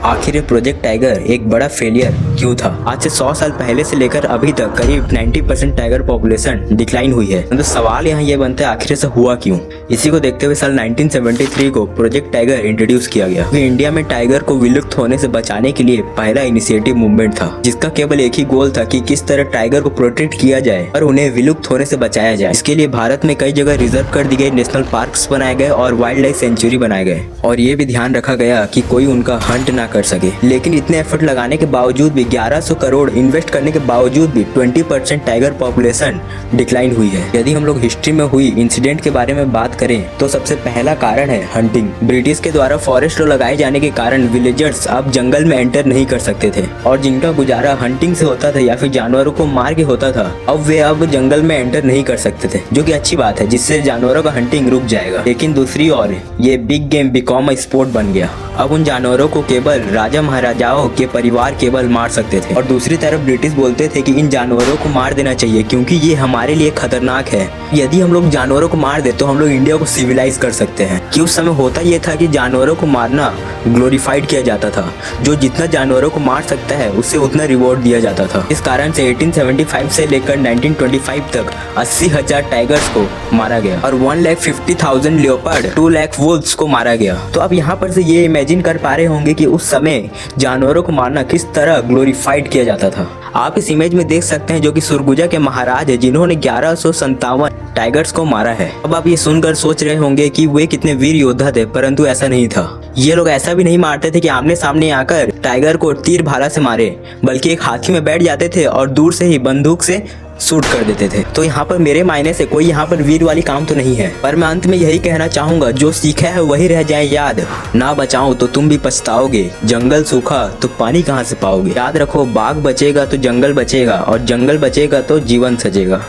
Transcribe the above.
आखिर ये project tiger एक बड़ा फेलियर क्यों था? आज से 100 साल पहले से लेकर अभी तक करीब 90% टाइगर पॉपुलेशन डिक्लाइन हुई है। तो सवाल यहाँ ये बनता है आखिर ऐसा हुआ क्यों? इसी को देखते हुए साल 1973 को प्रोजेक्ट टाइगर इंट्रोड्यूस किया गया। इंडिया में टाइगर को विलुप्त होने से बचाने के लिए पहला इनिशिएटिव मूवमेंट था, जिसका केवल एक ही गोल था कि किस तरह टाइगर को प्रोटेक्ट किया जाए और उन्हें विलुप्त होने से बचाया जाए। इसके लिए भारत में कई जगह रिजर्व कर दी गई, नेशनल पार्क्स बनाए गए और वाइल्ड लाइफ सेंचुरी बनाए गए, और ये भी ध्यान रखा गया कि कोई उनका हंट ना कर सके। लेकिन इतने एफर्ट लगाने के बावजूद भी, 1100 करोड़ इन्वेस्ट करने के बावजूद भी 20% टाइगर पॉपुलेशन डिक्लाइन हुई है। यदि हम लोग हिस्ट्री में हुई इंसिडेंट के बारे में बात करें तो सबसे पहला कारण है हंटिंग। ब्रिटिश के द्वारा फॉरेस्ट लॉ लगाए जाने के कारण विलेजर्स अब जंगल में एंटर नहीं कर सकते थे, और जिनका गुजारा हंटिंग से होता था या फिर जानवरों को मार के होता था, अब वे अब जंगल में एंटर नहीं कर सकते थे, जो कि अच्छी बात है, जिससे जानवरों का हंटिंग रुक जाएगा। लेकिन दूसरी ओर ये big game become a sport बन गया। अब उन जानवरों को केवल राजा महाराजाओं के परिवार केवल मार सकते थे, और दूसरी तरफ ब्रिटिश बोलते थे कि इन जानवरों को मार देना चाहिए क्योंकि ये हमारे लिए खतरनाक है। यदि हम लोग जानवरों को मार दे तो हम लोग इंडिया को सिविलाइज कर सकते हैं। कि उस समय होता ये था कि जानवरों को मारना ग्लोरीफाइड किया जाता था, जो जितना जानवरों को मार सकता है उससे उतना रिवॉर्ड दिया जाता था। इस कारण से 1875 से लेकर 1925 तक 80,000 टाइगर्स को मारा गया और 1,50,000 लियोपार्ड, 2 लाख वुल्व्स को मारा गया। तो अब यहाँ पर से ये इमेजिन कर पा रहे होंगे कि उस समय जानवरों को मारना किस तरह ग्लोरीफाइड किया जाता था। आप इस इमेज में देख सकते हैं जो कि सुरगुजा के महाराज है, जिन्होंने 1157 टाइगर्स को मारा है। अब आप ये सुनकर सोच रहे होंगे कि वे कितने वीर योद्धा थे, परंतु ऐसा नहीं था। ये लोग ऐसा भी नहीं मारते थे कि आमने सामने आकर टाइगर को तीर भाला से मारे, बल्कि एक हाथी में बैठ जाते थे और दूर से ही बंदूक से शूट कर देते थे। तो यहाँ पर मेरे मायने से कोई यहाँ पर वीर वाली काम तो नहीं है, पर मैं अंत में यही कहना चाहूंगा, जो सीखा है वही रह जाए याद, ना बचाओ तो तुम भी पछताओगे, जंगल सूखा तो पानी कहाँ से पाओगे। याद रखो, बाघ बचेगा तो जंगल बचेगा, और जंगल बचेगा तो जीवन सजेगा।